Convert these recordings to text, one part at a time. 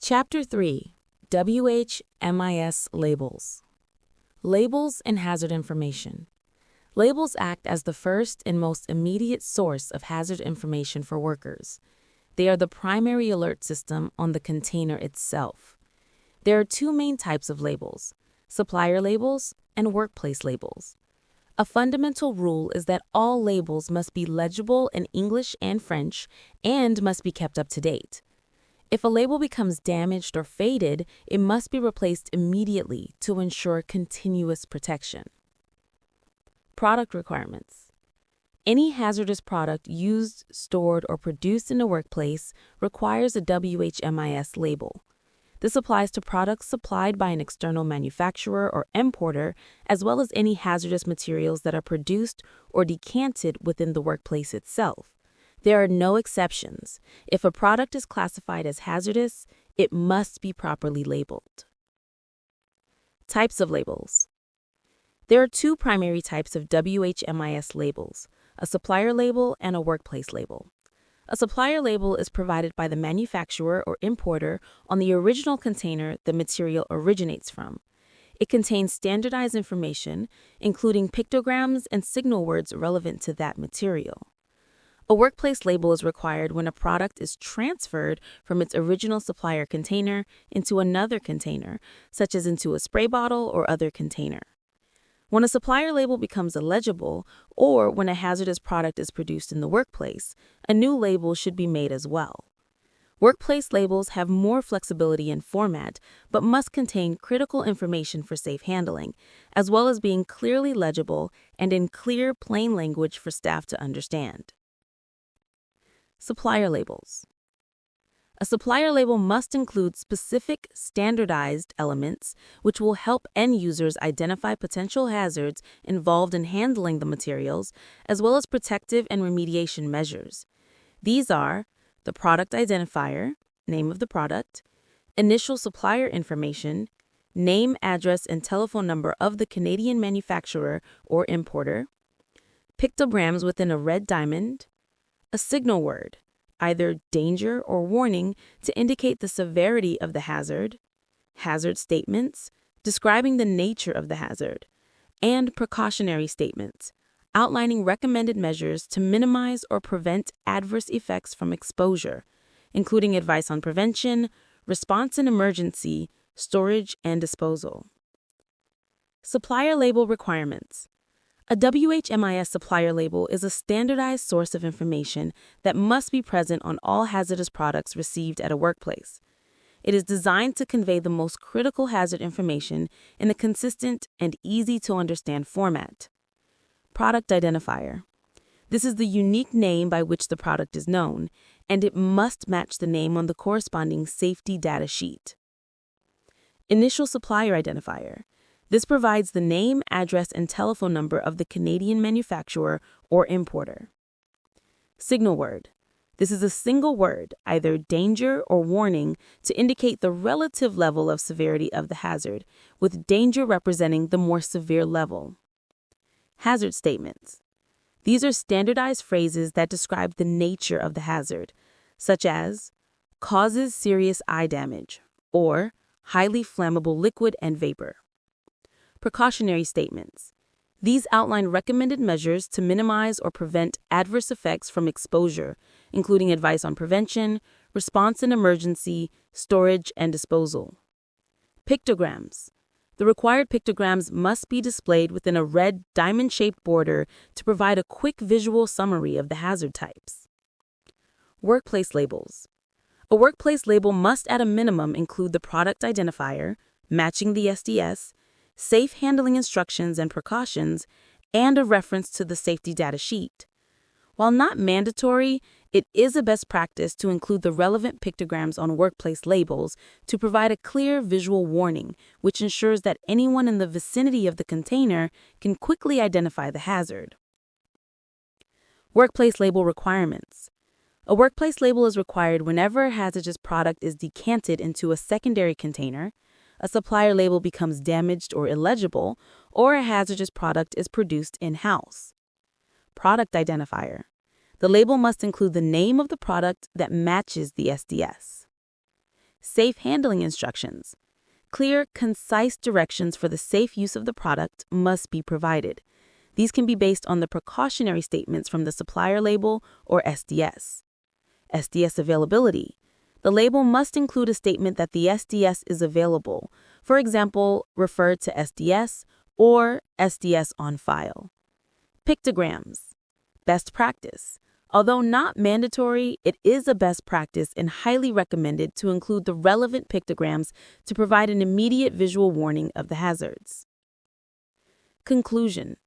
Chapter 3: WHMIS Labels. Labels and hazard information. Labels act as the first and most immediate source of hazard information for workers. They are the primary alert system on the container itself. There are two main types of labels: supplier labels and workplace labels. A fundamental rule is that all labels must be legible in English and French and must be kept up to date. If a label becomes damaged or faded, it must be replaced immediately to ensure continuous protection. Product requirements. Any hazardous product used, stored, or produced in a workplace requires a WHMIS label. This applies to products supplied by an external manufacturer or importer, as well as any hazardous materials that are produced or decanted within the workplace itself. There are no exceptions. If a product is classified as hazardous, it must be properly labeled. Types of labels. There are two primary types of WHMIS labels: a supplier label and a workplace label. A supplier label is provided by the manufacturer or importer on the original container the material originates from. It contains standardized information, including pictograms and signal words relevant to that material. A workplace label is required when a product is transferred from its original supplier container into another container, such as into a spray bottle or other container. When a supplier label becomes illegible, or when a hazardous product is produced in the workplace, a new label should be made as well. Workplace labels have more flexibility in format, but must contain critical information for safe handling, as well as being clearly legible and in clear, plain language for staff to understand. Supplier labels. A supplier label must include specific, standardized elements which will help end users identify potential hazards involved in handling the materials, as well as protective and remediation measures. These are the product identifier, name of the product, initial supplier information, name, address, and telephone number of the Canadian manufacturer or importer, pictograms within a red diamond, a signal word, either danger or warning to indicate the severity of the hazard, hazard statements describing the nature of the hazard, and precautionary statements outlining recommended measures to minimize or prevent adverse effects from exposure, including advice on prevention, response in emergency, storage, and disposal. Supplier label requirements. A WHMIS supplier label is a standardized source of information that must be present on all hazardous products received at a workplace. It is designed to convey the most critical hazard information in a consistent and easy-to-understand format. Product identifier. This is the unique name by which the product is known, and it must match the name on the corresponding safety data sheet. Initial supplier identifier. This provides the name, address, and telephone number of the Canadian manufacturer or importer. Signal word. This is a single word, either danger or warning, to indicate the relative level of severity of the hazard, with danger representing the more severe level. Hazard statements. These are standardized phrases that describe the nature of the hazard, such as causes serious eye damage or highly flammable liquid and vapor. Precautionary statements. These outline recommended measures to minimize or prevent adverse effects from exposure, including advice on prevention, response in emergency, storage, and disposal. Pictograms. The required pictograms must be displayed within a red diamond-shaped border to provide a quick visual summary of the hazard types. Workplace labels. A workplace label must at a minimum include the product identifier, matching the SDS, safe handling instructions and precautions, and a reference to the safety data sheet. While not mandatory, it is a best practice to include the relevant pictograms on workplace labels to provide a clear visual warning, which ensures that anyone in the vicinity of the container can quickly identify the hazard. Workplace label requirements. A workplace label is required whenever a hazardous product is decanted into a secondary container, a supplier label becomes damaged or illegible, or a hazardous product is produced in-house. Product identifier. The label must include the name of the product that matches the SDS. Safe handling instructions. Clear, concise directions for the safe use of the product must be provided. These can be based on the precautionary statements from the supplier label or SDS. SDS availability. The label must include a statement that the SDS is available, for example, refer to SDS or SDS on file. Pictograms. Best practice. Although not mandatory, it is a best practice and highly recommended to include the relevant pictograms to provide an immediate visual warning of the hazards. Conclusion.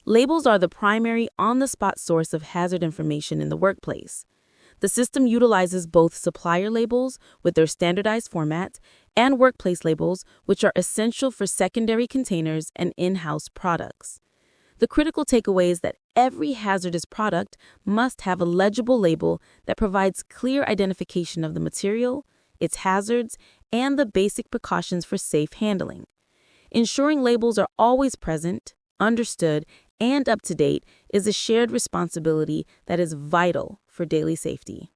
Labels are the primary on-the-spot source of hazard information in the workplace. The system utilizes both supplier labels with their standardized format and workplace labels, which are essential for secondary containers and in-house products. The critical takeaway is that every hazardous product must have a legible label that provides clear identification of the material, its hazards, and the basic precautions for safe handling. Ensuring labels are always present, understood, and up to date is a shared responsibility that is vital for daily safety.